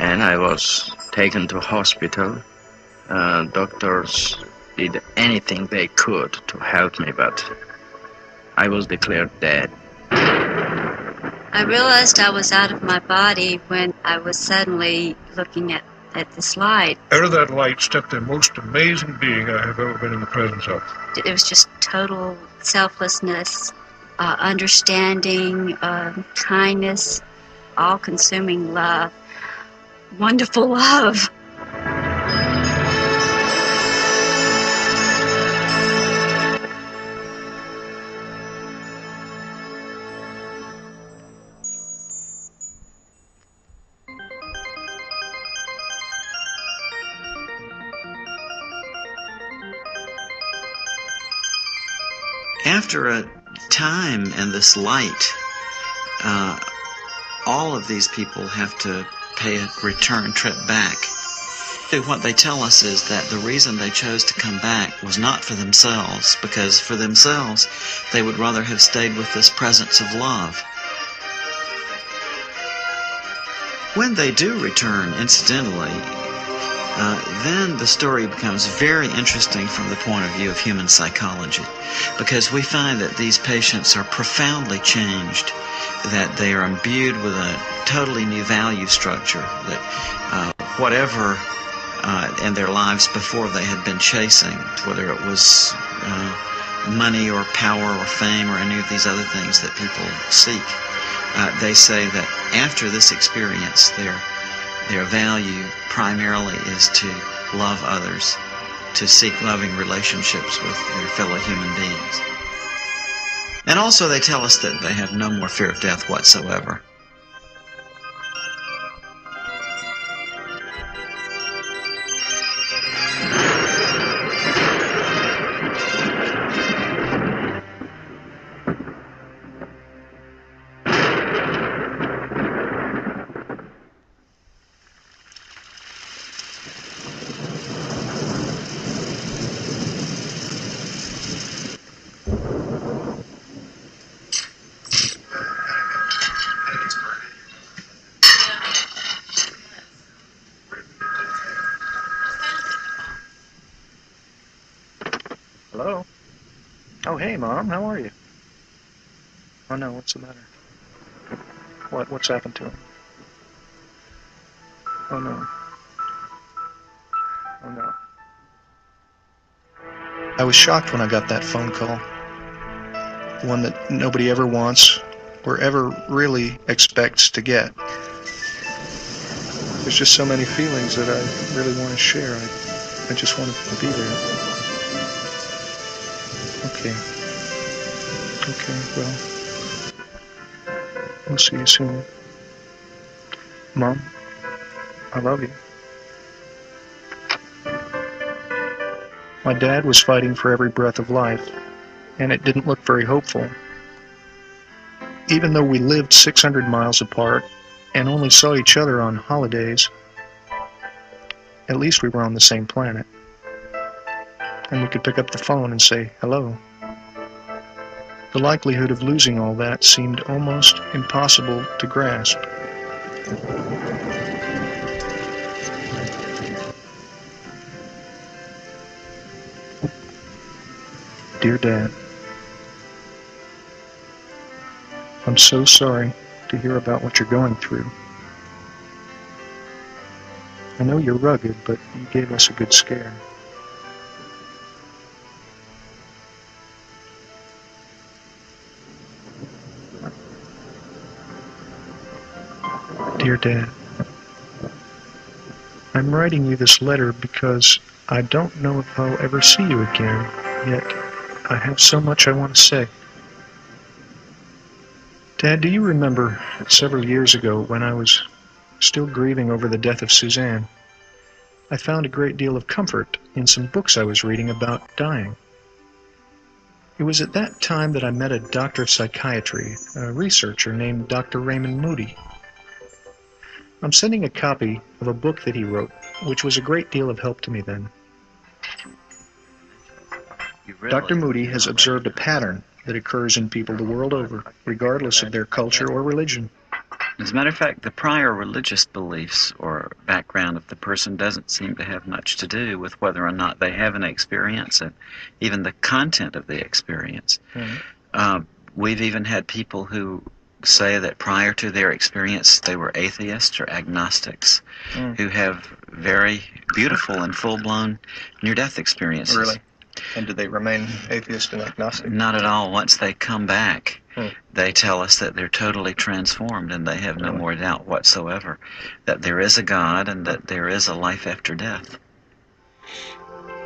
and I was taken to hospital. Doctors did anything they could to help me, but I was declared dead. I realized I was out of my body when I was suddenly looking at this light. Out of that light stepped the most amazing being I have ever been in the presence of. It was just total selflessness, understanding, kindness, all-consuming love, wonderful love. After a time in this light, all of these people have to pay a return trip back. What they tell us is that the reason they chose to come back was not for themselves, because for themselves they would rather have stayed with this presence of love. When they do return, incidentally, then the story becomes very interesting from the point of view of human psychology, because we find that these patients are profoundly changed, that they are imbued with a totally new value structure, that whatever in their lives before they had been chasing, whether it was money or power or fame or any of these other things that people seek, they say that after this experience, their value primarily is to love others, to seek loving relationships with their fellow human beings. And also they tell us that they have no more fear of death whatsoever. Hello? Oh, hey, Mom. How are you? Oh, no. What's the matter? What's happened to him? Oh, no. Oh, no. I was shocked when I got that phone call. The one that nobody ever wants or ever really expects to get. There's just so many feelings that I really want to share. I just want to be there. Okay, well, we'll see you soon. Mom, I love you. My dad was fighting for every breath of life, and it didn't look very hopeful. Even though we lived 600 miles apart and only saw each other on holidays, at least we were on the same planet. And we could pick up the phone and say hello. The likelihood of losing all that seemed almost impossible to grasp. Dear Dad, I'm so sorry to hear about what you're going through. I know you're rugged, but you gave us a good scare. Dear Dad, I'm writing you this letter because I don't know if I'll ever see you again, yet I have so much I want to say. Dad, do you remember several years ago when I was still grieving over the death of Suzanne? I found a great deal of comfort in some books I was reading about dying. It was at that time that I met a doctor of psychiatry, a researcher named Dr. Raymond Moody. I'm sending a copy of a book that he wrote, which was a great deal of help to me then. Dr. Moody has observed a pattern that occurs in people the world over, regardless of their culture or religion. As a matter of fact, the prior religious beliefs or background of the person doesn't seem to have much to do with whether or not they have an experience and even the content of the experience. Mm-hmm. We've even had people who say that prior to their experience they were atheists or agnostics who have very beautiful and full-blown near-death experiences. Really? And do they remain atheist and agnostic? Not at all. Once they come back, they tell us that they're totally transformed and they have no more doubt whatsoever that there is a God and that there is a life after death.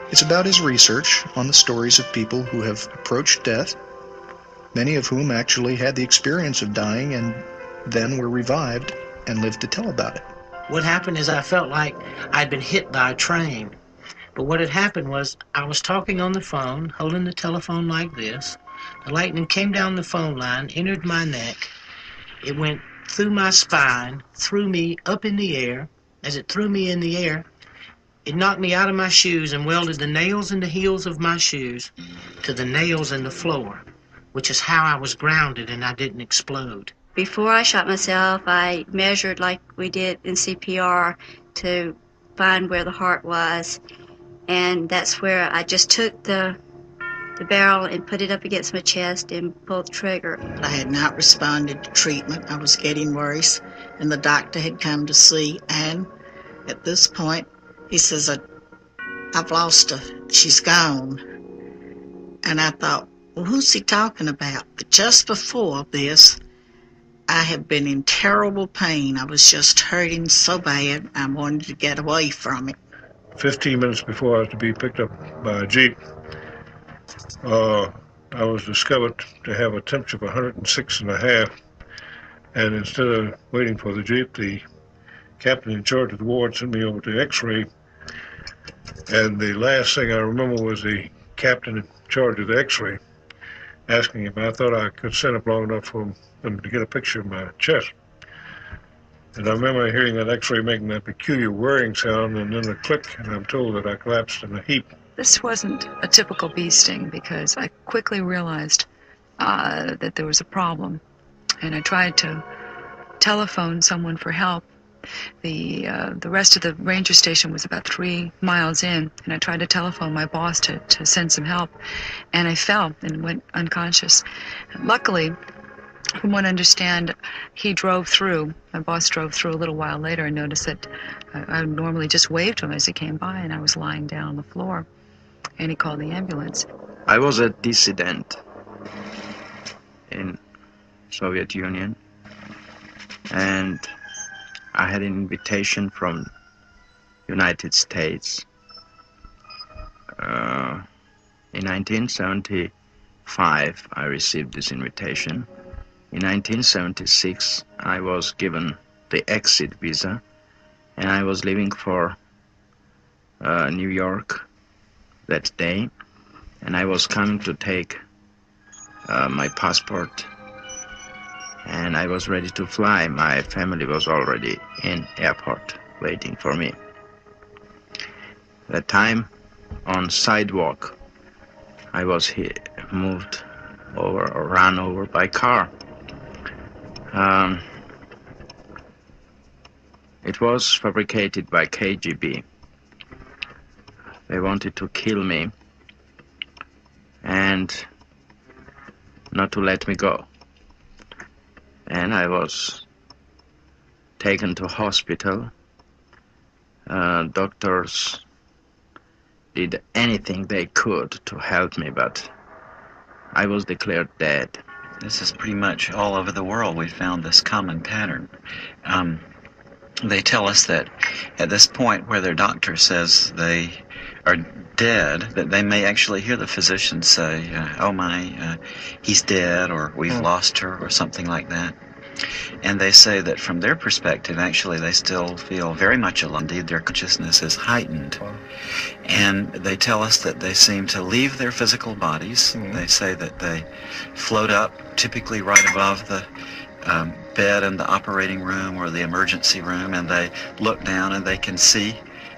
It's about his research on the stories of people who have approached death, many of whom actually had the experience of dying and then were revived and lived to tell about it. What happened is I felt like I'd been hit by a train. But what had happened was I was talking on the phone, holding the telephone like this. The lightning came down the phone line, entered my neck. It went through my spine, threw me up in the air. As it threw me in the air, it knocked me out of my shoes and welded the nails in the heels of my shoes to the nails in the floor, which is how I was grounded and I didn't explode. Before I shot myself, I measured like we did in CPR to find where the heart was. And that's where I just took the barrel and put it up against my chest and pulled the trigger. I had not responded to treatment. I was getting worse, and the doctor had come to see. And at this point, he says, I've lost her. She's gone. And I thought, well, who's he talking about? But just before this, I had been in terrible pain. I was just hurting so bad, I wanted to get away from it. 15 minutes before I was to be picked up by a Jeep, I was discovered to have a temperature of 106.5, and instead of waiting for the Jeep, the captain in charge of the ward sent me over to X-ray, and the last thing I remember was the captain in charge of the X-ray asking if I thought I could stand up long enough for them to get a picture of my chest. And I remember hearing that X-ray making that peculiar whirring sound and then a click, and I'm told that I collapsed in a heap. This wasn't a typical bee sting because I quickly realized that there was a problem, and I tried to telephone someone for help. The rest of the ranger station was about 3 miles in, and I tried to telephone my boss to send some help, and I fell and went unconscious. Luckily, from what I understand, he drove through. My boss drove through a little while later and noticed that I normally just waved to him as he came by, and I was lying down on the floor, and he called the ambulance. I was a dissident in Soviet Union, and I had an invitation from United States. In 1975, I received this invitation. In 1976, I was given the exit visa, and I was leaving for New York that day, and I was coming to take my passport, and I was ready to fly. My family was already in airport waiting for me. That time, on sidewalk, I was moved over or run over by car. It was fabricated by KGB. They wanted to kill me and not to let me go. And I was taken to hospital. Doctors did anything they could to help me, but I was declared dead. This is pretty much all over the world. We found this common pattern. They tell us that at this point where their doctor says they are dead, that they may actually hear the physician say, oh my, he's dead, or we've lost her, or something like that. And they say that from their perspective, actually, they still feel very much alive. Indeed, their consciousness is heightened. And they tell us that they seem to leave their physical bodies. They say that they float up, typically right above the bed in the operating room or the emergency room, and they look down and they can see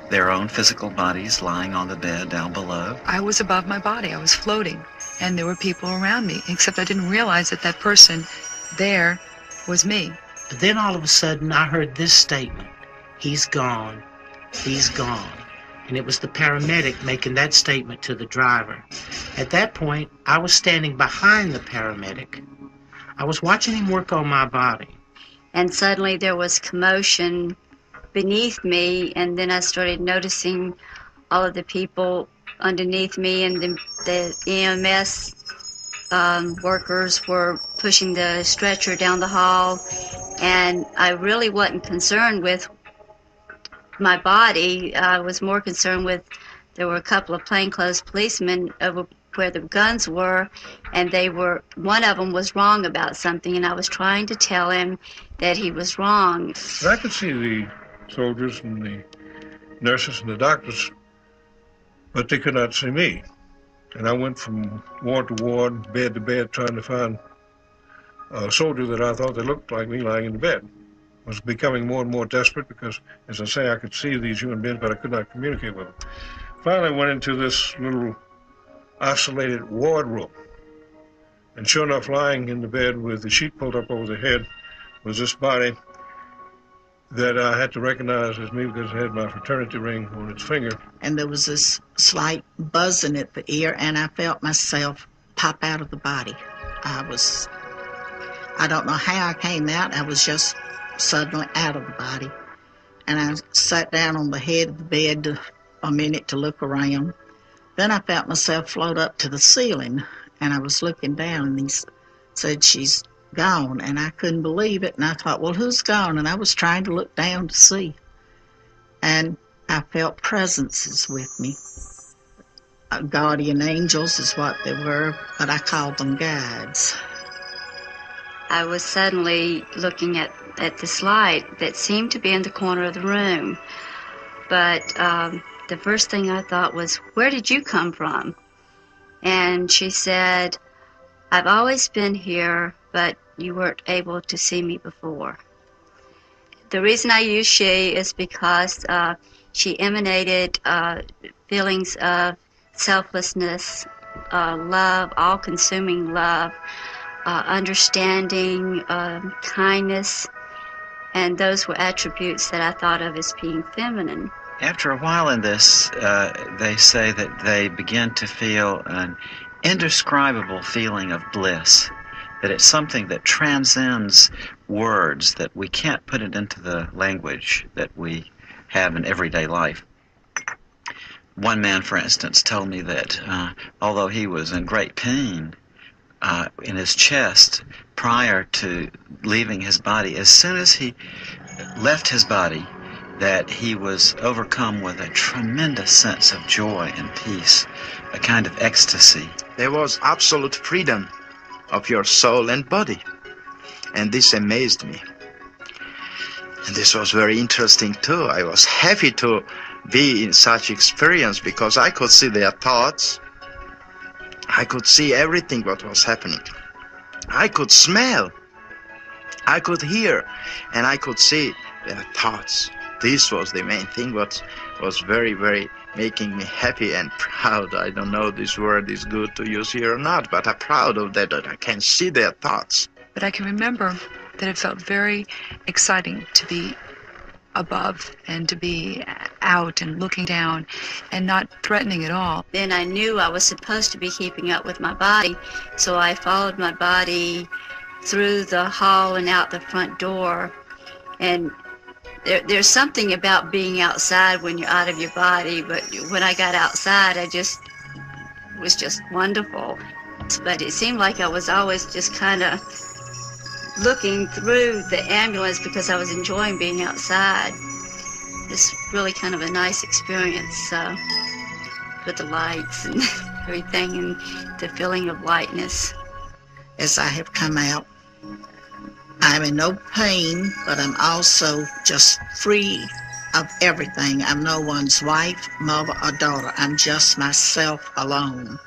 their own physical bodies lying on the bed down below. I was above my body. I was floating, and there were people around me, except I didn't realize that that person there was me. But then all of a sudden I heard this statement, "He's gone, he's gone." And it was the paramedic making that statement to the driver. At that point, I was standing behind the paramedic. I was watching him work on my body. And suddenly there was commotion beneath me, and then I started noticing all of the people underneath me, and the EMS workers were pushing the stretcher down the hall, and I really wasn't concerned with my body. I was more concerned with, there were a couple of plainclothes policemen over where the guns were, and one of them was wrong about something, and I was trying to tell him that he was wrong. But I could see the soldiers and the nurses and the doctors, but they could not see me. And I went from ward to ward, bed to bed, trying to find a soldier that I thought that looked like me lying in the bed. I was becoming more and more desperate because, as I say, I could see these human beings, but I could not communicate with them. Finally, I went into this little isolated ward room. And sure enough, lying in the bed with the sheet pulled up over the head was this body that I had to recognize as me because it had my fraternity ring on its finger. And there was this slight buzzing at the ear, and I felt myself pop out of the body. I don't know how I came out. I was just suddenly out of the body. And I sat down on the head of the bed a minute to look around. Then I felt myself float up to the ceiling, and I was looking down, and he said, "She's gone." And I couldn't believe it, and I thought, well, who's gone? And I was trying to look down to see. And I felt presences with me. Guardian angels is what they were, but I called them guides. I was suddenly looking at this light that seemed to be in the corner of the room. But the first thing I thought was, "Where did you come from?" And she said, "I've always been here, but you weren't able to see me before." The reason I use she is because she emanated feelings of selflessness, love, all-consuming love, understanding, kindness, and those were attributes that I thought of as being feminine. After a while in this, they say that they begin to feel an indescribable feeling of bliss, that it's something that transcends words, that we can't put it into the language that we have in everyday life. One man, for instance, told me that although he was in great pain in his chest prior to leaving his body, as soon as he left his body, that he was overcome with a tremendous sense of joy and peace, a kind of ecstasy. There was absolute freedom of your soul and body, and this amazed me. And this was very interesting too. I was happy to be in such experience because I could see their thoughts. I could see everything what was happening. I could smell, I could hear, and I could see their thoughts. This was the main thing what was very, very making me happy and proud. I don't know if this word is good to use here or not, but I'm proud of that I can see their thoughts. But I can remember that it felt very exciting to be above and to be out and looking down and not threatening at all. Then I knew I was supposed to be keeping up with my body, so I followed my body through the hall and out the front door. And there's something about being outside when you're out of your body, but when I got outside, it was just wonderful. But it seemed like I was always just kind of looking through the ambulance because I was enjoying being outside. It's really kind of a nice experience with the lights and everything and the feeling of lightness. As I have come out, I'm in no pain, but I'm also just free of everything. I'm no one's wife, mother, or daughter. I'm just myself alone.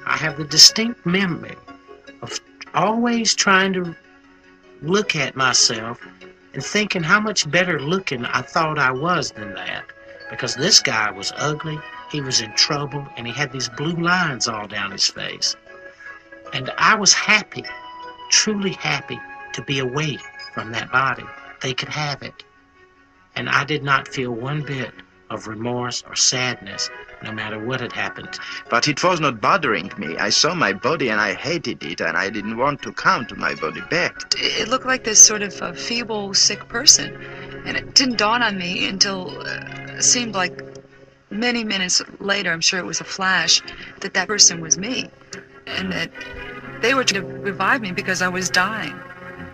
I have the distinct memory of always trying to look at myself and thinking how much better looking I thought I was than that. Because this guy was ugly, he was in trouble, and he had these blue lines all down his face. And I was happy, truly happy, to be away from that body. They could have it. And I did not feel one bit of remorse or sadness, no matter what had happened. But it was not bothering me. I saw my body and I hated it, and I didn't want to come to my body back. It looked like this sort of feeble, sick person. And it didn't dawn on me until it seemed like many minutes later, I'm sure it was a flash, that that person was me. And that they were trying to revive me because I was dying.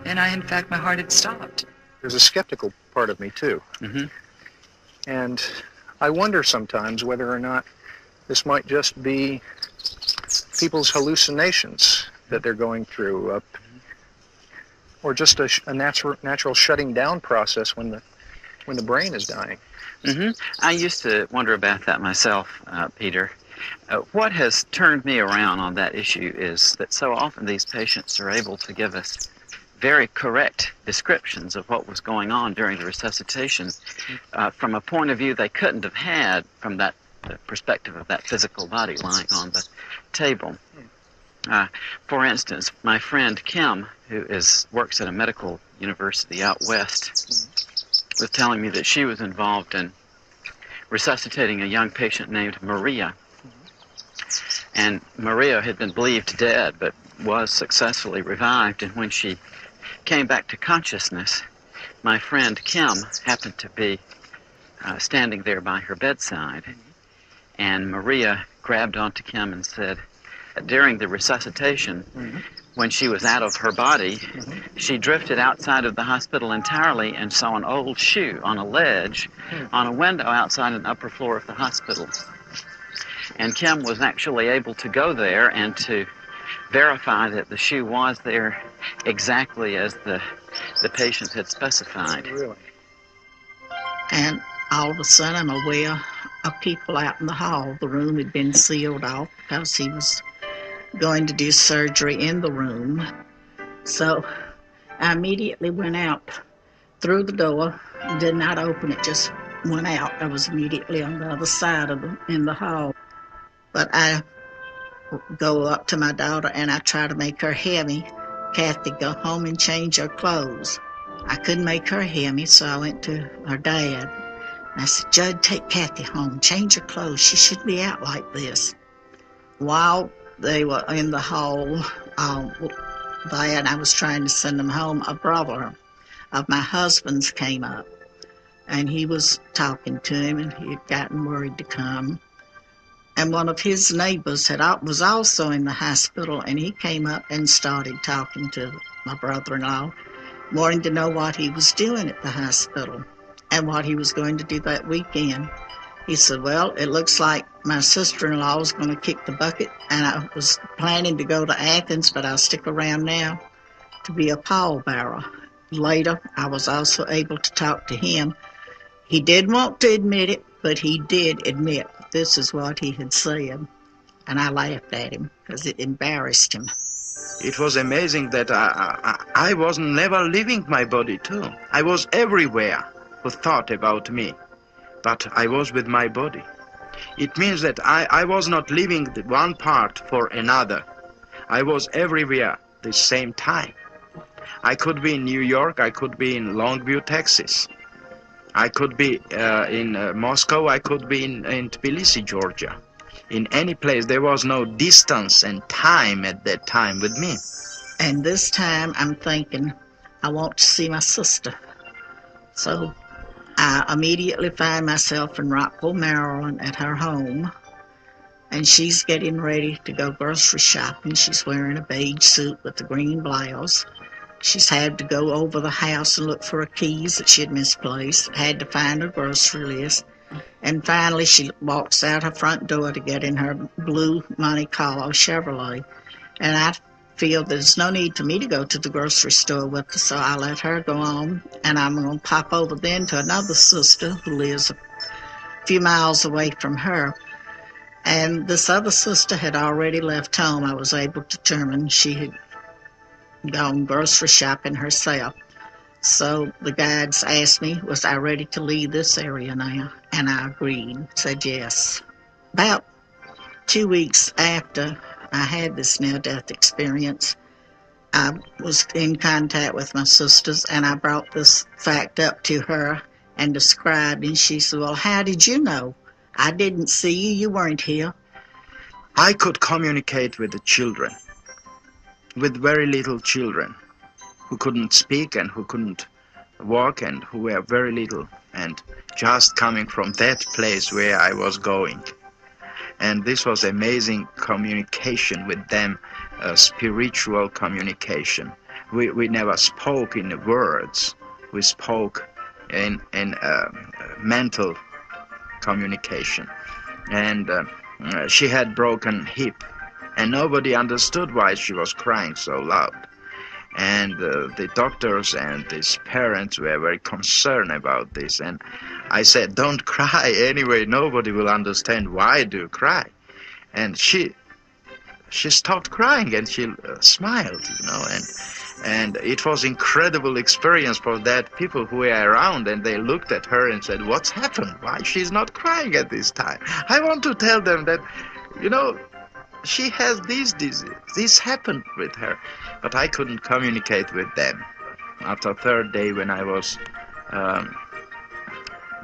And in fact, my heart had stopped. There's a skeptical part of me, too. Mm-hmm. And I wonder sometimes whether or not this might just be people's hallucinations that they're going through, or just a natural shutting down process when the brain is dying. Mm-hmm. I used to wonder about that myself, Peter. What has turned me around on that issue is that so often these patients are able to give us very correct descriptions of what was going on during the resuscitation from a point of view they couldn't have had from the perspective of that physical body lying on the table. For instance, my friend Kim, who works at a medical university out west, was telling me that she was involved in resuscitating a young patient named Maria. And Maria had been believed dead, but was successfully revived, and when she came back to consciousness, my friend Kim happened to be standing there by her bedside, and Maria grabbed onto Kim and said, during the resuscitation, when she was out of her body, she drifted outside of the hospital entirely and saw an old shoe on a ledge on a window outside an upper floor of the hospital. And Kim was actually able to go there and to verify that the shoe was there exactly as the patient had specified. Really? And all of a sudden I'm aware of people out in the hall. The room had been sealed off because he was going to do surgery in the room. So I immediately went out through the door, did not open it, just went out. I was immediately on the other side in the hall. But I go up to my daughter and I try to make her hear me. Kathy, go home and change your clothes. I couldn't make her hear me, so I went to her dad. And I said, Judd, take Kathy home, change her clothes. She shouldn't be out like this. While they were in the hall there and I was trying to send them home, a brother of my husband's came up. And he was talking to him, and he had gotten worried to come. And one of his neighbors was also in the hospital, and he came up and started talking to my brother-in-law, wanting to know what he was doing at the hospital and what he was going to do that weekend. He said, well, it looks like my sister-in-law is going to kick the bucket, and I was planning to go to Athens, but I'll stick around now to be a pallbearer. Later, I was also able to talk to him. He didn't want to admit it, but he did admit this is what he had said. And I laughed at him because it embarrassed him. It was amazing that I was never leaving my body too. I was everywhere who thought about me, but I was with my body. It means that I was not leaving the one part for another. I was everywhere the same time. I could be in New York, I could be in Longview, Texas. I could be in Moscow, I could be in Tbilisi, Georgia. In any place, there was no distance and time at that time with me. And this time I'm thinking, I want to see my sister. So I immediately find myself in Rockville, Maryland at her home. And she's getting ready to go grocery shopping. She's wearing a beige suit with a green blouse. She's had to go over the house and look for her keys that she had misplaced, had to find her grocery list. And finally, she walks out her front door to get in her blue Monte Carlo Chevrolet. And I feel there's no need for me to go to the grocery store with her, so I let her go on. And I'm going to pop over then to another sister who lives a few miles away from her. And this other sister had already left home. I was able to determine she had gone grocery shopping herself. So the guides asked me, was I ready to leave this area now? And I agreed, said yes. About 2 weeks after I had this near-death experience, I was in contact with my sisters, and I brought this fact up to her and described, and she said, well, how did you know? I didn't see you. You weren't here. I could communicate with the children, with very little children who couldn't speak and who couldn't walk and who were very little, and just coming from that place where I was going. And this was amazing communication with them, spiritual communication. We never spoke in words. We spoke in mental communication. And she had broken hip, and nobody understood why she was crying so loud. And the doctors and his parents were very concerned about this. And I said, don't cry anyway, nobody will understand why do you cry. And she stopped crying and she smiled, you know, and it was incredible experience for that people who were around, and they looked at her and said, what's happened? Why she's not crying at this time? I want to tell them that, you know, she has these diseases. This happened with her, but I couldn't communicate with them. After third day, when I was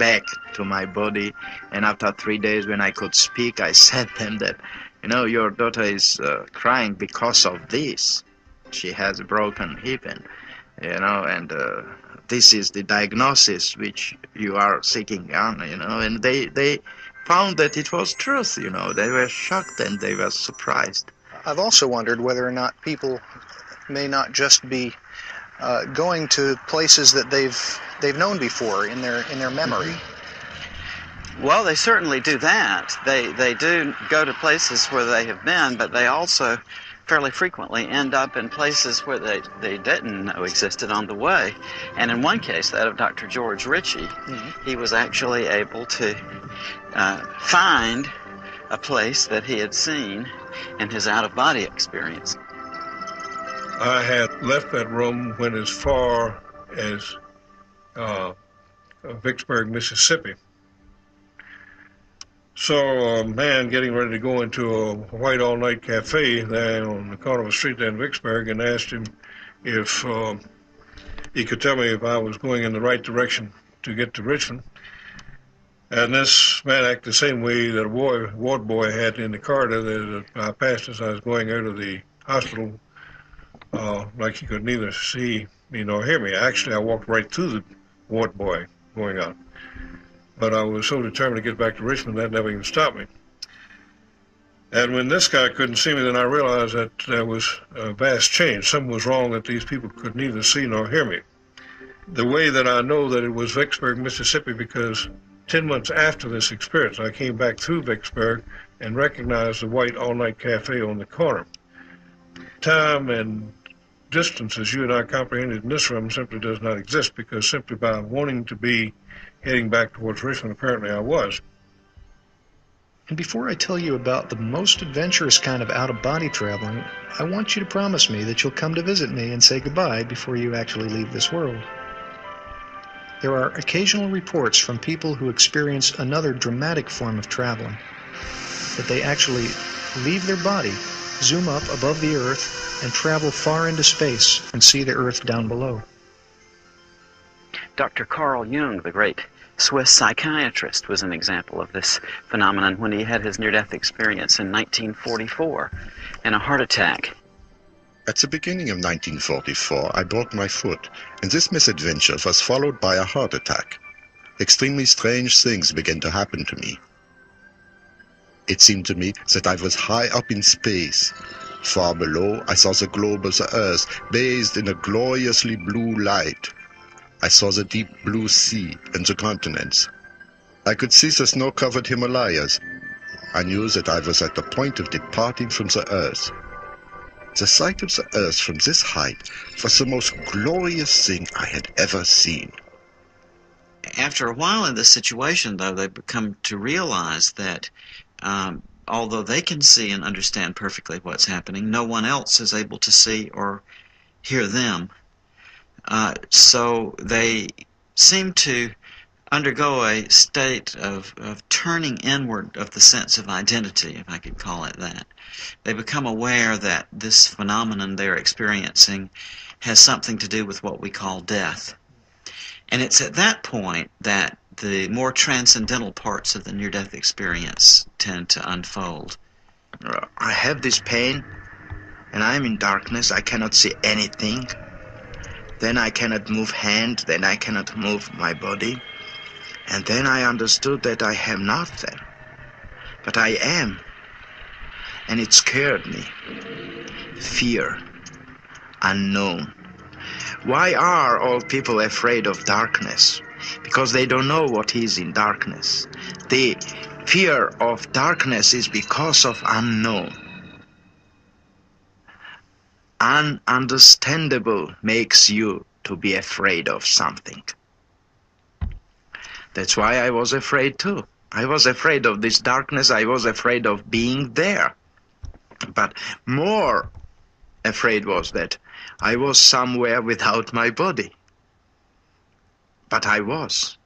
back to my body, and after 3 days when I could speak, I said them that, you know, your daughter is crying because of this. She has a broken hip, and you know, and this is the diagnosis which you are seeking on, you know, and they found that it was truth, you know. They were shocked and they were surprised. I've also wondered whether or not people may not just be going to places that they've known before in their memory. Well, they certainly do that. They do go to places where they have been, but they also fairly frequently end up in places where they didn't know existed on the way. And in one case, that of Dr. George Ritchie, he was actually able to find a place that he had seen in his out-of-body experience. I had left that room, went as far as Vicksburg, Mississippi. Saw a man getting ready to go into a white all-night cafe there on the corner of a street there in Vicksburg, and asked him if he could tell me if I was going in the right direction to get to Richmond. And this man acted the same way that a ward boy had in the corridor that I passed as I was going out of the hospital, like he could neither see me nor hear me. Actually, I walked right through the ward boy going out. But I was so determined to get back to Richmond that never even stopped me. And when this guy couldn't see me, then I realized that there was a vast change. Something was wrong, that these people could neither see nor hear me. The way that I know that it was Vicksburg, Mississippi, because 10 months after this experience, I came back through Vicksburg and recognized the white all-night cafe on the corner. Time and distance, as you and I comprehended in this room, simply does not exist, because simply by wanting to be heading back towards Richmond, apparently I was. And before I tell you about the most adventurous kind of out-of-body traveling, I want you to promise me that you'll come to visit me and say goodbye before you actually leave this world. There are occasional reports from people who experience another dramatic form of traveling, that they actually leave their body, zoom up above the Earth, and travel far into space and see the Earth down below. Dr. Carl Jung, the great Swiss psychiatrist, was an example of this phenomenon when he had his near-death experience in 1944 in a heart attack. At the beginning of 1944, I broke my foot, and this misadventure was followed by a heart attack. Extremely strange things began to happen to me. It seemed to me that I was high up in space. Far below, I saw the globe of the Earth bathed in a gloriously blue light. I saw the deep blue sea and the continents. I could see the snow-covered Himalayas. I knew that I was at the point of departing from the Earth. The sight of the Earth from this height was the most glorious thing I had ever seen. After a while in this situation, though, they become to realize that although they can see and understand perfectly what's happening, no one else is able to see or hear them. So they seem to undergo a state of turning inward of the sense of identity, if I could call it that. They become aware that this phenomenon they're experiencing has something to do with what we call death. And it's at that point that the more transcendental parts of the near-death experience tend to unfold. I have this pain, and I'm in darkness. I cannot see anything. Then I cannot move hand, then I cannot move my body. And then I understood that I am not there, but I am. And it scared me. Fear. Unknown. Why are all people afraid of darkness? Because they don't know what is in darkness. The fear of darkness is because of unknown. Ununderstandable makes you to be afraid of something. That's why I was afraid too. I was afraid of this darkness. I was afraid of being there. But more afraid was that I was somewhere without my body. But I was.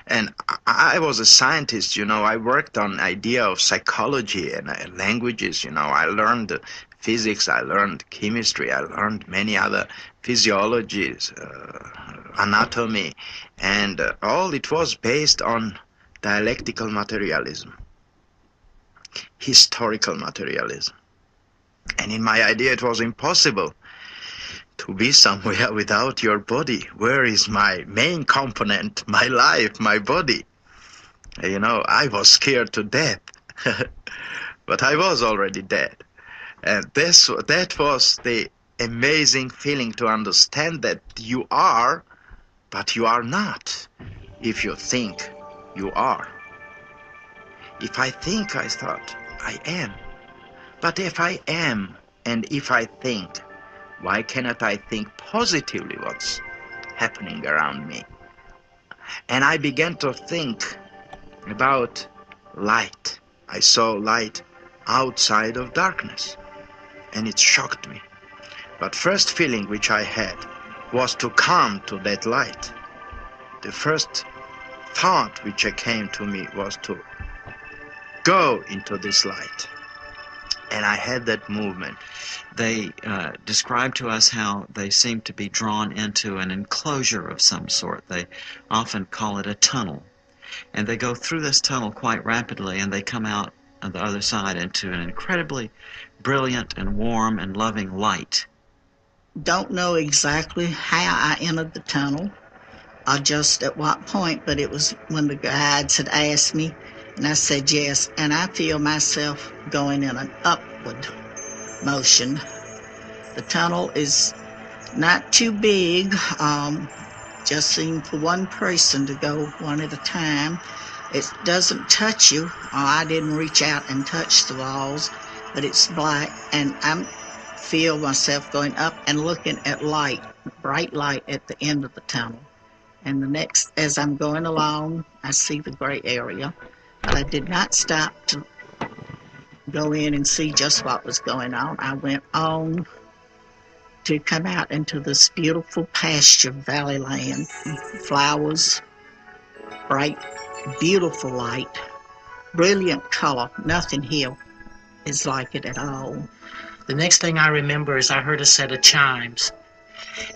And I was a scientist, I worked on idea of psychology and languages, I learned physics, I learned chemistry, I learned many other physiologies, anatomy, and all it was based on dialectical materialism, historical materialism. And in my idea it was impossible to be somewhere without your body. Where is my main component, my life, my body? I was scared to death, but I was already dead. And that was the amazing feeling, to understand that you are, but you are not, if you think you are. If I think, I thought, I am. But if I am, and if I think, why cannot I think positively what's happening around me? And I began to think about light. I saw light outside of darkness, and it shocked me. But first feeling which I had was to come to that light. The first thought which came to me was to go into this light. And I had that movement. They describe to us how they seem to be drawn into an enclosure of some sort. They often call it a tunnel. And they go through this tunnel quite rapidly, and they come out on the other side into an incredibly brilliant and warm and loving light. Don't know exactly how I entered the tunnel or just at what point, but it was when the guides had asked me, and I said yes, and I feel myself going in an upward motion. The tunnel is not too big, just seemed for one person to go one at a time. It doesn't touch you. I didn't reach out and touch the walls, but it's black, and I feel myself going up and looking at light, bright light at the end of the tunnel. And the next, as I'm going along, I see the gray area. But I did not stop to go in and see just what was going on. I went on to come out into this beautiful pasture valley land, flowers, bright, beautiful light, brilliant color. Nothing here is like it at all. The next thing I remember is I heard a set of chimes.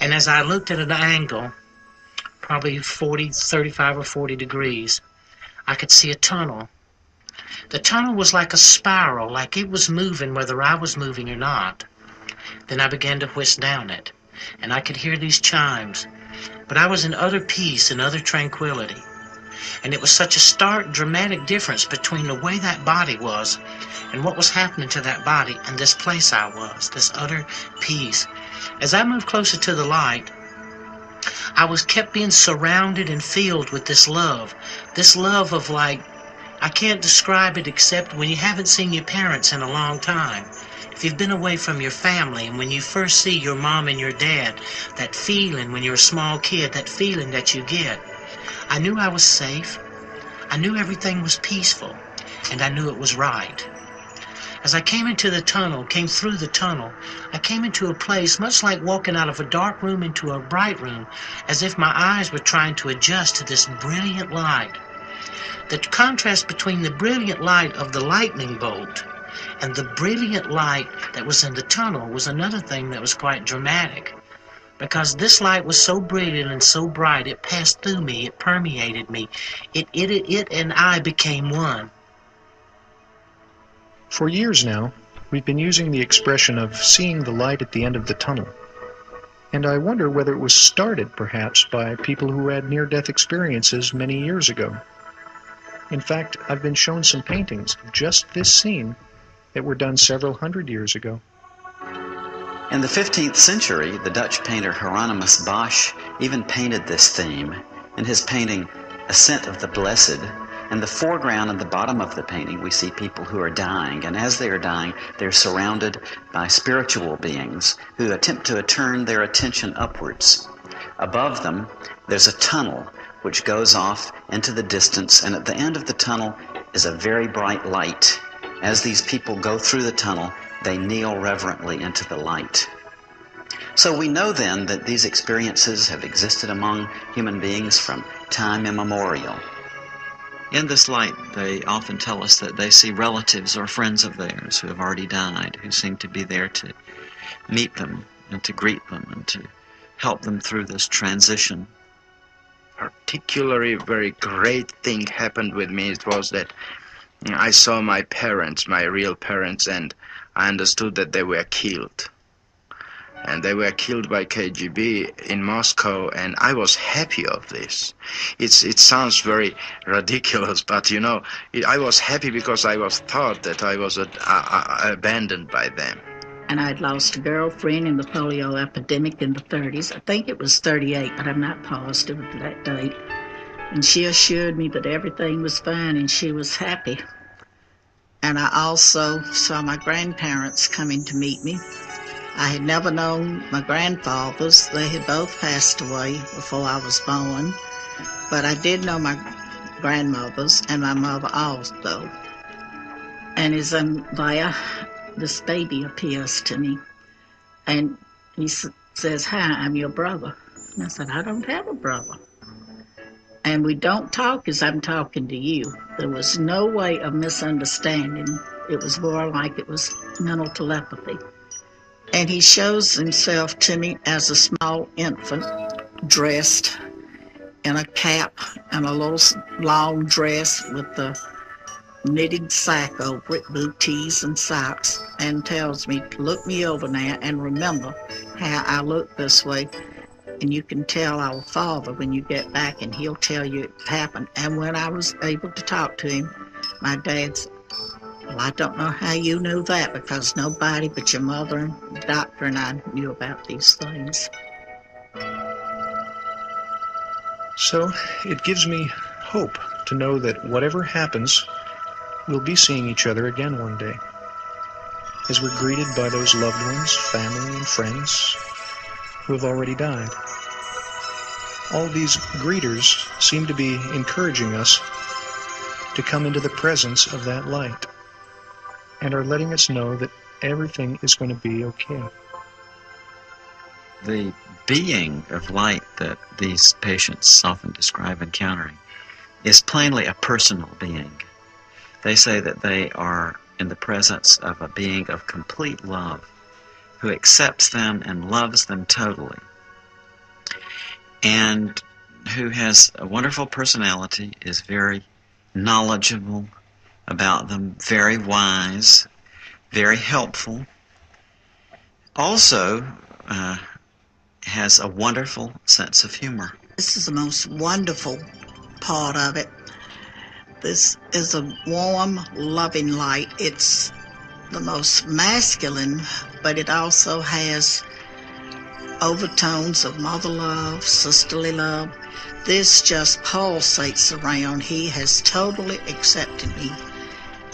And as I looked at an angle, probably 35 or 40 degrees, I could see a tunnel. The tunnel was like a spiral, like it was moving whether I was moving or not. Then I began to whisk down it, and I could hear these chimes. But I was in utter peace and utter tranquility. And it was such a stark, dramatic difference between the way that body was and what was happening to that body and this place I was, this utter peace. As I moved closer to the light, I was kept being surrounded and filled with this love of like, I can't describe it except when you haven't seen your parents in a long time. If you've been away from your family, and when you first see your mom and your dad, that feeling when you're a small kid, that feeling that you get. I knew I was safe, I knew everything was peaceful, and I knew it was right. As I came into the tunnel, came through the tunnel, I came into a place much like walking out of a dark room into a bright room, as if my eyes were trying to adjust to this brilliant light. The contrast between the brilliant light of the lightning bolt and the brilliant light that was in the tunnel was another thing that was quite dramatic. Because this light was so brilliant and so bright, it passed through me, it permeated me. It and I became one. For years now, we've been using the expression of seeing the light at the end of the tunnel. And I wonder whether it was started, perhaps, by people who had near-death experiences many years ago. In fact, I've been shown some paintings of just this scene that were done several hundred years ago. In the 15th century, the Dutch painter Hieronymus Bosch even painted this theme in his painting Ascent of the Blessed. In the foreground and the bottom of the painting, we see people who are dying, and as they are dying, they're surrounded by spiritual beings who attempt to turn their attention upwards. Above them, there's a tunnel which goes off into the distance, and at the end of the tunnel is a very bright light. As these people go through the tunnel, they kneel reverently into the light. So we know then that these experiences have existed among human beings from time immemorial. In this light, they often tell us that they see relatives or friends of theirs who have already died, who seem to be there to meet them and to greet them and to help them through this transition. Particularly very great thing happened with me. It was that I saw my parents, my real parents, and I understood that they were killed. And they were killed by KGB in Moscow, and I was happy of this. It sounds very ridiculous, but you know, I was happy because I was thought that I was abandoned by them. And I'd lost a girlfriend in the polio epidemic in the 30s. I think it was 38, but I'm not positive of that date. And she assured me that everything was fine and she was happy. And I also saw my grandparents coming to meet me. I had never known my grandfathers. They had both passed away before I was born. But I did know my grandmothers and my mother also. And as I'm there, this baby appears to me. And he says, "Hi, I'm your brother." And I said, "I don't have a brother." And we don't talk as I'm talking to you. There was no way of misunderstanding. It was more like it was mental telepathy. And he shows himself to me as a small infant, dressed in a cap and a little long dress with the knitted sack over it, booties and socks, and tells me to look me over now and remember how I look this way. And you can tell our Father when you get back, and he'll tell you it happened. And when I was able to talk to him, my dad said, "Well, I don't know how you knew that, because nobody but your mother and the doctor and I knew about these things." So it gives me hope to know that whatever happens, we'll be seeing each other again one day, as we're greeted by those loved ones, family and friends who have already died. All these greeters seem to be encouraging us to come into the presence of that light, and are letting us know that everything is going to be okay. The being of light that these patients often describe encountering is plainly a personal being. They say that they are in the presence of a being of complete love, who accepts them and loves them totally, and who has a wonderful personality, is very knowledgeable about them, very wise, very helpful, also has a wonderful sense of humor. This is the most wonderful part of it. This is a warm, loving light. It's the most masculine, but it also has overtones of mother love, sisterly love. This just pulsates around. He has totally accepted me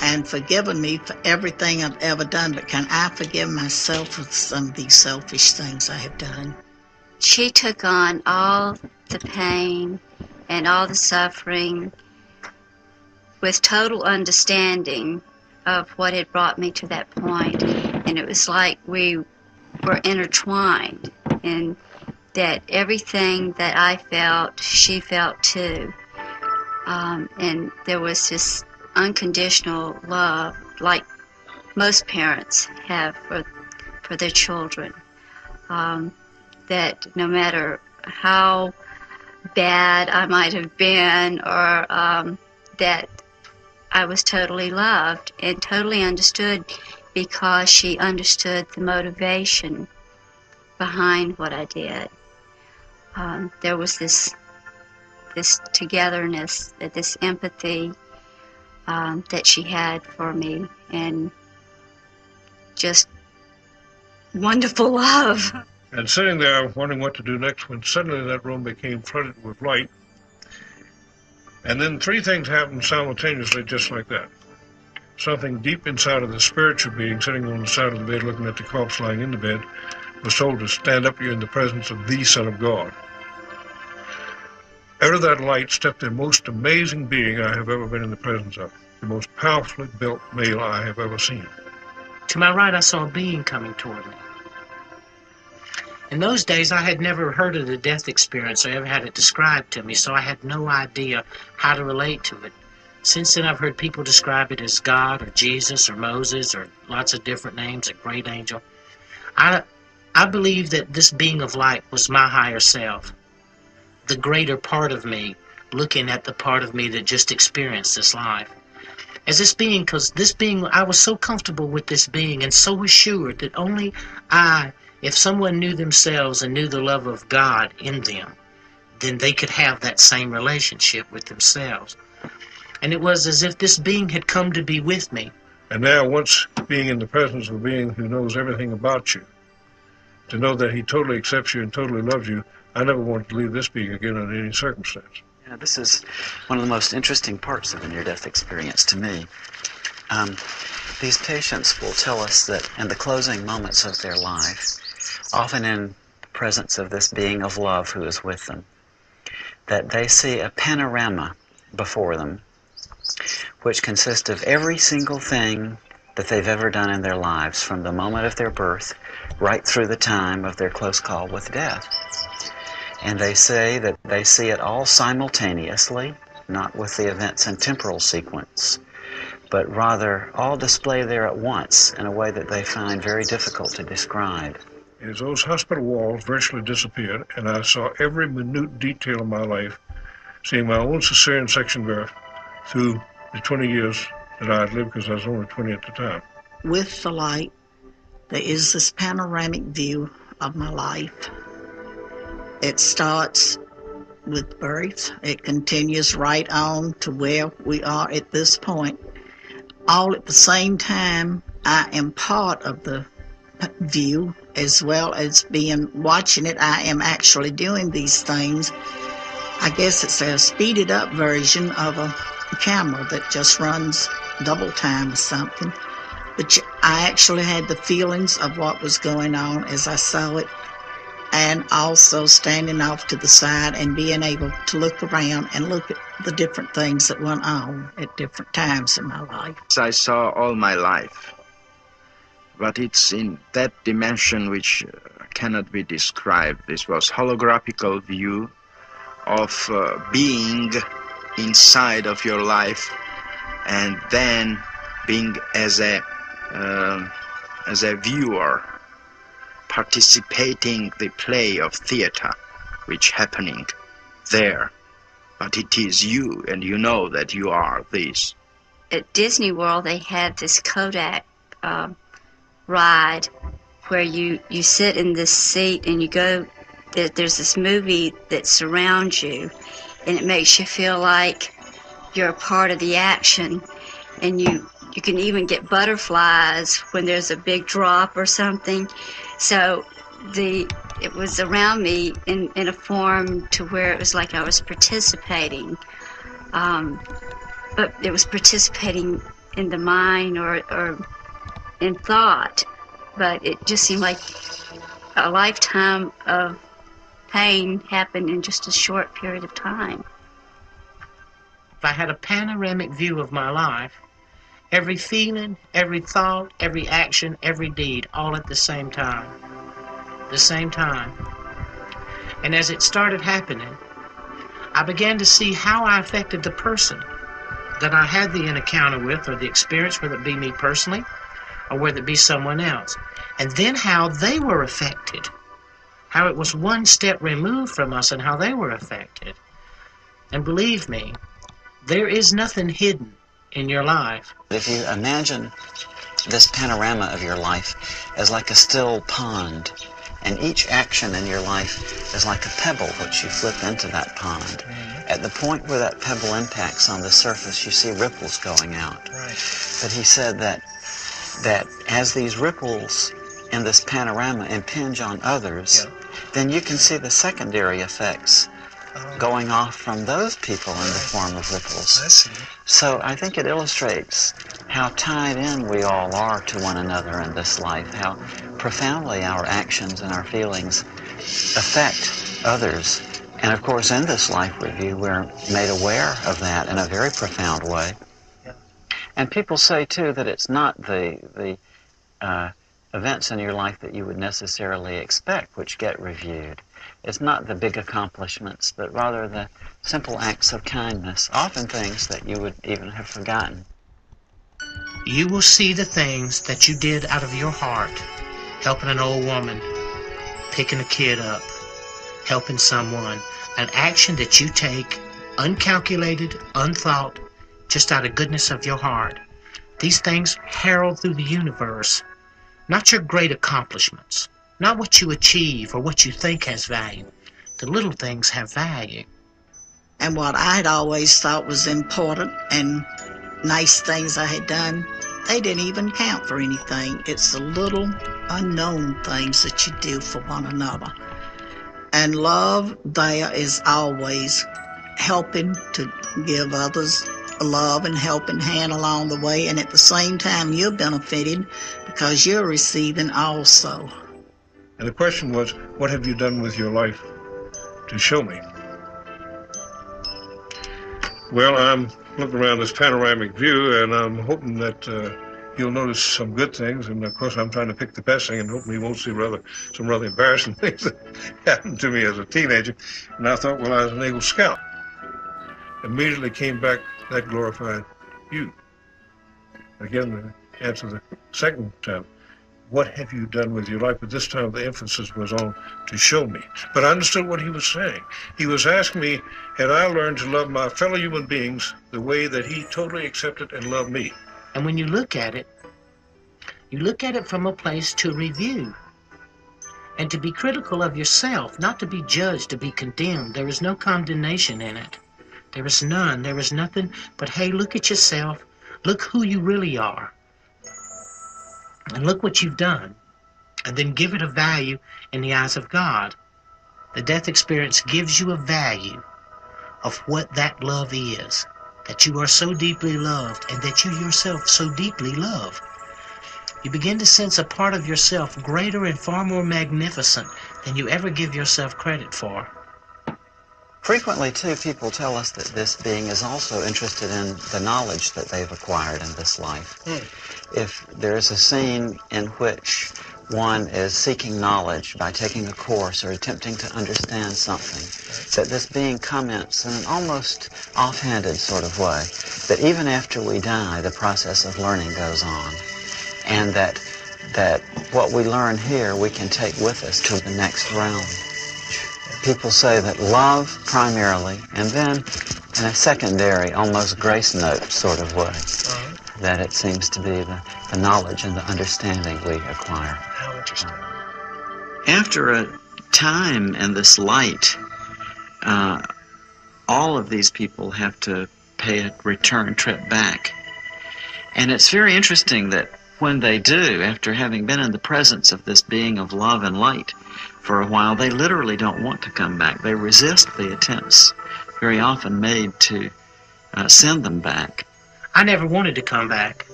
and forgiven me for everything I've ever done. But can I forgive myself for some of these selfish things I have done? She took on all the pain and all the suffering with total understanding of what had brought me to that point, and it was like we were intertwined, and that everything that I felt, she felt too. And there was this unconditional love, like most parents have for their children, that no matter how bad I might have been, or that I was totally loved and totally understood, because she understood the motivation behind what I did. There was this togetherness, this empathy that she had for me, and just wonderful love. And sitting there wondering what to do next, when suddenly that room became flooded with light. And then three things happened simultaneously, just like that. Something deep inside of the spiritual being sitting on the side of the bed looking at the corpse lying in the bed was told to stand up, you're in the presence of the Son of God. Out of that light stepped the most amazing being I have ever been in the presence of, the most powerfully built male I have ever seen. To my right, I saw a being coming toward me. In those days, I had never heard of the death experience or ever had it described to me, so I had no idea how to relate to it. Since then, I've heard people describe it as God or Jesus or Moses or lots of different names, a great angel. I believe that this being of light was my higher self, the greater part of me, looking at the part of me that just experienced this life. As this being, because this being, I was so comfortable with this being and so assured that only if someone knew themselves and knew the love of God in them, then they could have that same relationship with themselves. And it was as if this being had come to be with me. And now, once being in the presence of a being who knows everything about you, to know that he totally accepts you and totally loves you, I never wanted to leave this being again under any circumstance. Yeah, this is one of the most interesting parts of the near-death experience to me. These patients will tell us that in the closing moments of their life, often in the presence of this being of love who is with them, that they see a panorama before them, which consists of every single thing that they've ever done in their lives, from the moment of their birth right through the time of their close call with death. And they say that they see it all simultaneously, not with the events in temporal sequence, but rather all displayed there at once in a way that they find very difficult to describe. As those hospital walls virtually disappeared, and I saw every minute detail of my life, seeing my own cesarean section birth through the 20 years that I had lived, because I was only 20 at the time. With the light, there is this panoramic view of my life. It starts with birth. It continues right on to where we are at this point. All at the same time, I am part of the view, as well as watching it. I am actually doing these things. I guess it's a speeded up version of a camera that just runs double time or something. But I actually had the feelings of what was going on as I saw it, and also standing off to the side and being able to look around and look at the different things that went on at different times in my life. I saw all my life, but it's in that dimension which cannot be described. This was holographical view of being inside of your life, and then being as a viewer, participating the play of theater which happening there, but it is you, and you know that you are this. At Disney World, they had this Kodak ride where you sit in this seat and you go, there's this movie that surrounds you, and it makes you feel like you're a part of the action, and you can even get butterflies when there's a big drop or something. So it was around me in a form to where it was like I was participating, but it was participating in the mind or in thought, but it just seemed like a lifetime of pain happened in just a short period of time. If I had a panoramic view of my life, every feeling, every thought, every action, every deed, all at the same time. The same time. And as it started happening, I began to see how I affected the person that I had the encounter with, or the experience, whether it be me personally or whether it be someone else. And then how they were affected. How it was one step removed from us and how they were affected. And believe me, there is nothing hidden in your life. If you imagine this panorama of your life as like a still pond, and each action in your life is like a pebble which you flip into that pond. At the point where that pebble impacts on the surface, you see ripples going out. Right. But he said that as these ripples in this panorama impinge on others, then you can see the secondary effects going off from those people in the form of ripples. I see. So I think it illustrates how tied in we all are to one another in this life, how profoundly our actions and our feelings affect others. And of course, in this life review, we're made aware of that in a very profound way. Yeah. And people say, too, that it's not the events in your life that you would necessarily expect which get reviewed. It's not the big accomplishments, but rather the simple acts of kindness, often things that you would even have forgotten. You will see the things that you did out of your heart, helping an old woman, picking a kid up, helping someone, an action that you take, uncalculated, unthought, just out of goodness of your heart. These things herald through the universe, not your great accomplishments, not what you achieve or what you think has value. The little things have value. And what I had always thought was important and nice things I had done, they didn't even count for anything. It's the little unknown things that you do for one another. And love there is always helping to give others love and helping hand along the way. And at the same time, you're benefiting because you're receiving also. And the question was, what have you done with your life to show me? Well, I'm looking around this panoramic view, and I'm hoping that you'll notice some good things. And of course, I'm trying to pick the best thing, and hoping you won't see some rather embarrassing things that happened to me as a teenager. And I thought, well, I was an Eagle Scout. Immediately came back that glorified you. Again, to answer the second time. What have you done with your life? But this time the emphasis was on to show me. But I understood what he was saying. He was asking me, had I learned to love my fellow human beings the way that he totally accepted and loved me? And when you look at it from a place to review and to be critical of yourself, not to be judged, to be condemned. There is no condemnation in it. There is none. There is nothing but, hey, look at yourself. Look who you really are. And look what you've done. And then give it a value in the eyes of God. The death experience gives you a value of what that love is. That you are so deeply loved and that you yourself so deeply love. You begin to sense a part of yourself greater and far more magnificent than you ever give yourself credit for. Frequently, too, people tell us that this being is also interested in the knowledge that they've acquired in this life. If there's a scene in which one is seeking knowledge by taking a course or attempting to understand something, that this being comments in an almost offhanded sort of way, that even after we die, the process of learning goes on, and that what we learn here we can take with us to the next realm. People say that love primarily, and then in a secondary, almost grace note sort of way, that it seems to be the knowledge and the understanding we acquire. How interesting. After a time in this light, all of these people have to pay a return trip back. And it's very interesting that when they do, after having been in the presence of this being of love and light for a while, they literally don't want to come back. They resist the attempts very often made to send them back. I never wanted to come back.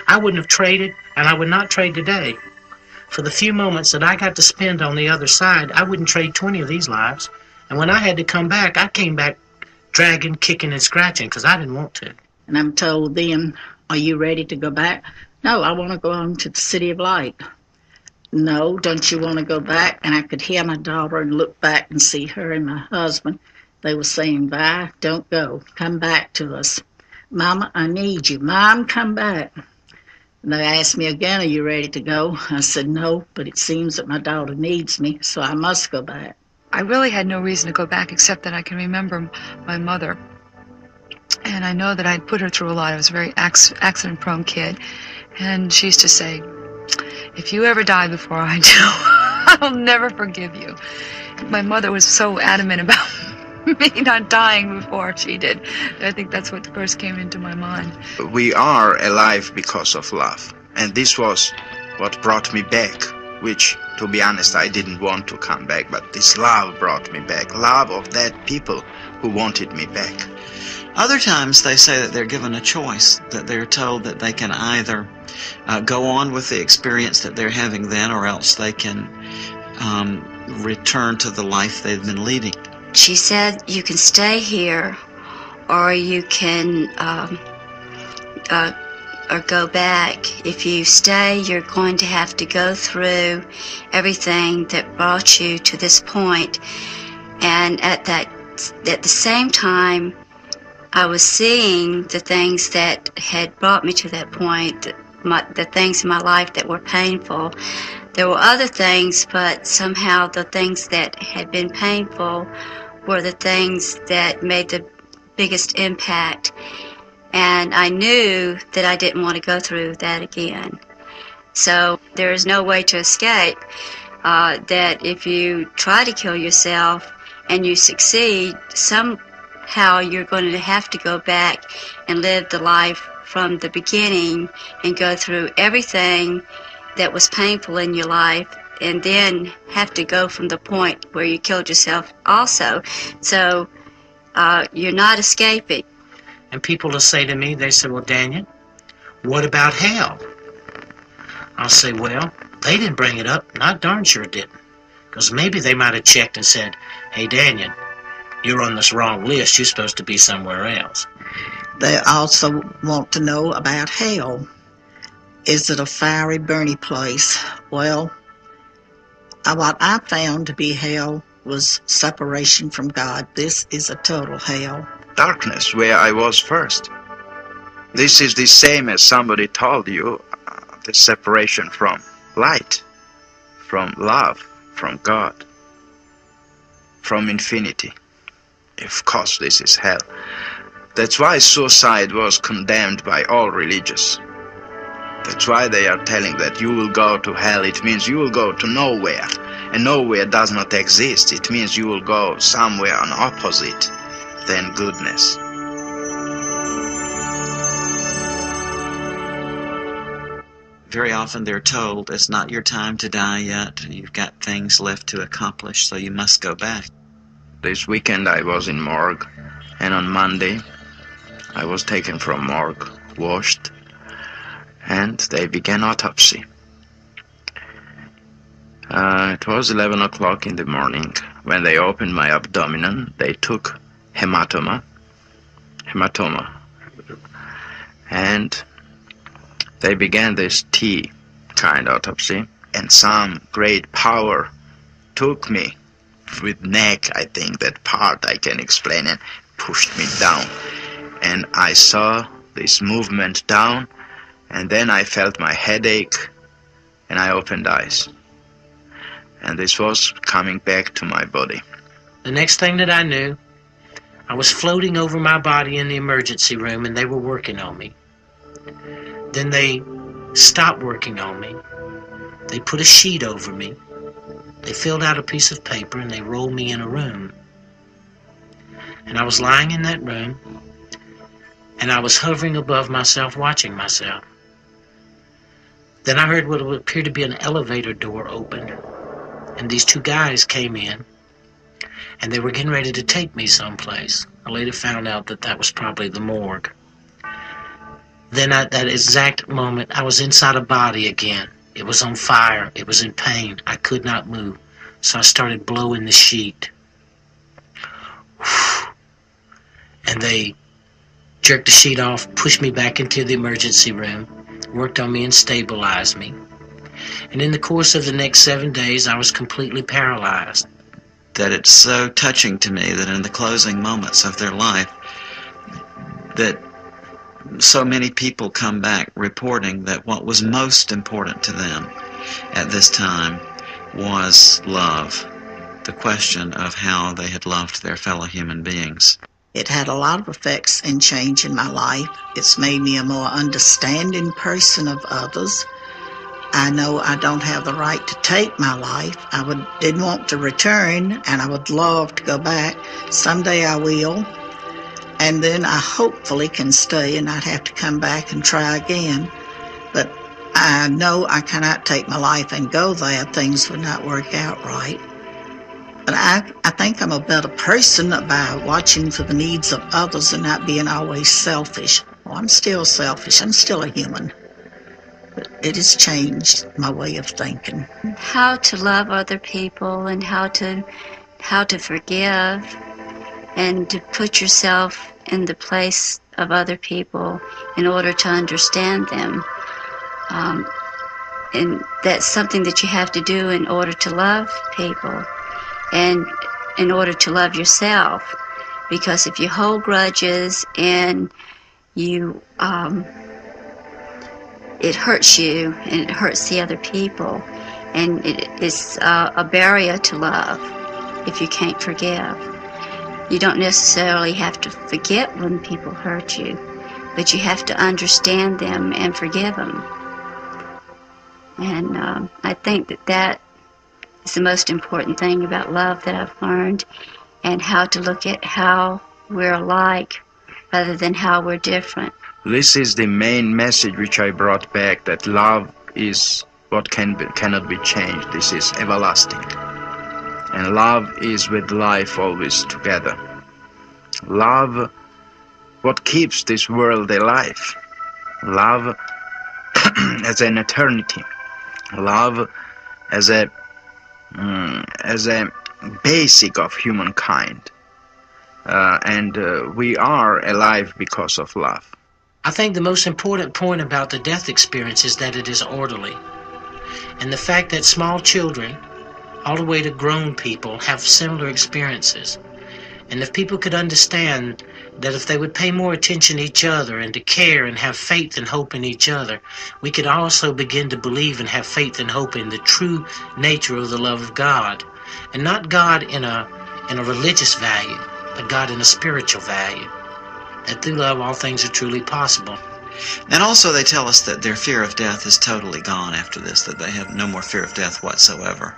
I wouldn't have traded, and I would not trade today. For the few moments that I got to spend on the other side, I wouldn't trade 20 of these lives. And when I had to come back, I came back dragging, kicking, and scratching because I didn't want to. And I'm told then Are you ready to go back? No, I want to go on to the City of Light. No, don't you want to go back? And I could hear my daughter and look back and see her and my husband. They were saying, Vi, don't go. Come back to us. Mama, I need you. Mom, come back. And they asked me again, are you ready to go? I said, no, but it seems that my daughter needs me, so I must go back. I really had no reason to go back except that I can remember my mother. And I know that I'd put her through a lot. I was a very accident-prone kid. And she used to say, if you ever die before I do, I'll never forgive you. My mother was so adamant about me not dying before she did. I think that's what first came into my mind. We are alive because of love. And this was what brought me back, which, to be honest, I didn't want to come back, but this love brought me back. Love of that people who wanted me back. Other times they say that they're given a choice, that they're told that they can either go on with the experience that they're having then, or else they can return to the life they've been leading. She said you can stay here or you can or go back. If you stay, you're going to have to go through everything that brought you to this point. And at the same time, I was seeing the things that had brought me to that point, the things in my life that were painful. There were other things, but somehow the things that had been painful were the things that made the biggest impact. And I knew that I didn't want to go through that again. So there is no way to escape that if you try to kill yourself and you succeed, somehow you're going to have to go back and live the life from the beginning and go through everything that was painful in your life, and then have to go from the point where you killed yourself also. So you're not escaping. And people will say to me, they say, well, Daniel, what about hell? I'll say, well, they didn't bring it up, and I darn sure didn't. Because maybe they might have checked and said, hey, Daniel, you're on this wrong list, you're supposed to be somewhere else. They also want to know about hell. Is it a fiery, burning place? Well, what I found to be hell was separation from God. This is a total hell. Darkness, where I was first. This is the same as somebody told you, the separation from light, from love, from God, from infinity. Of course, this is hell. That's why suicide was condemned by all religions. That's why they are telling that you will go to hell. It means you will go to nowhere. And nowhere does not exist. It means you will go somewhere on opposite than goodness. Very often they're told it's not your time to die yet. You've got things left to accomplish, so you must go back. This weekend I was in morgue, and on Monday I was taken from morgue, washed, and they began autopsy. It was 11 o'clock in the morning. When they opened my abdomen, they took hematoma, and they began this T kind autopsy, and some great power took me with neck, I think that part I can explain, and pushed me down. And I saw this movement down, and then I felt my headache, and I opened eyes. And this was coming back to my body. The next thing that I knew, I was floating over my body in the emergency room, and they were working on me. Then they stopped working on me. They put a sheet over me. They filled out a piece of paper, and they rolled me in a room. And I was lying in that room, and I was hovering above myself, watching myself. Then I heard what appeared to be an elevator door open, and these two guys came in, and they were getting ready to take me someplace. I later found out that that was probably the morgue. Then at that exact moment, I was inside a body again. It was on fire. It was in pain. I could not move. So I started blowing the sheet. And they jerked the sheet off, pushed me back into the emergency room, worked on me and stabilized me. And in the course of the next 7 days, I was completely paralyzed. That it's so touching to me that in the closing moments of their life, that so many people come back reporting that what was most important to them at this time was love, the question of how they had loved their fellow human beings. It had a lot of effects and change in my life. It's made me a more understanding person of others. I know I don't have the right to take my life. Didn't want to return, and I would love to go back. Someday I will. And then I hopefully can stay and not have to come back and try again. But I know I cannot take my life and go there. Things would not work out right. But I think I'm a better person by watching for the needs of others and not being always selfish. Well, I'm still selfish. I'm still a human. But it has changed my way of thinking. How to love other people and how to forgive and to put yourself in the place of other people in order to understand them. And that's something that you have to do in order to love people and in order to love yourself. Because if you hold grudges and you it hurts you and it hurts the other people, and it's a barrier to love if you can't forgive. You don't necessarily have to forget when people hurt you, but you have to understand them and forgive them. And I think that is the most important thing about love that I've learned, and how to look at how we're alike rather than how we're different. This is the main message which I brought back, that love is what cannot be changed. This is everlasting. And love is with life always together. Love, what keeps this world alive. Love as an eternity. Love as a basic of humankind. And we are alive because of love. I think the most important point about the death experience is that it is orderly. And the fact that small children, all the way to grown people, have similar experiences. And if people could understand that if they would pay more attention to each other and to care and have faith and hope in each other, we could also begin to believe and have faith and hope in the true nature of the love of God. And not God in a religious value, but God in a spiritual value. That through love all things are truly possible. And also they tell us that their fear of death is totally gone after this, that they have no more fear of death whatsoever.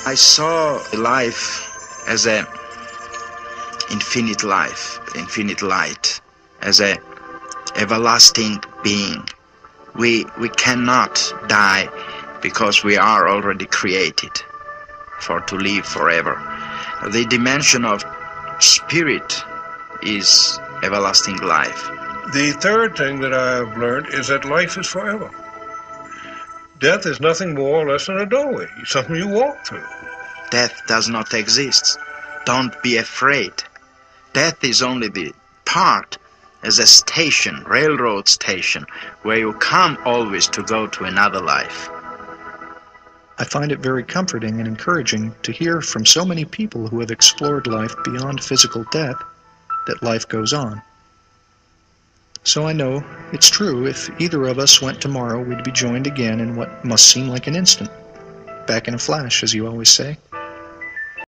I saw life as a infinite life, infinite light, as a everlasting being. We cannot die because we are already created to live forever. The dimension of spirit is everlasting life. The third thing that I've learned is that life is forever. Death is nothing more or less than a doorway, something you walk through. Death does not exist. Don't be afraid. Death is only the part as a station, railroad station, where you come always to go to another life. I find it very comforting and encouraging to hear from so many people who have explored life beyond physical death that life goes on. So I know it's true, if either of us went tomorrow, we'd be joined again in what must seem like an instant. Back in a flash, as you always say.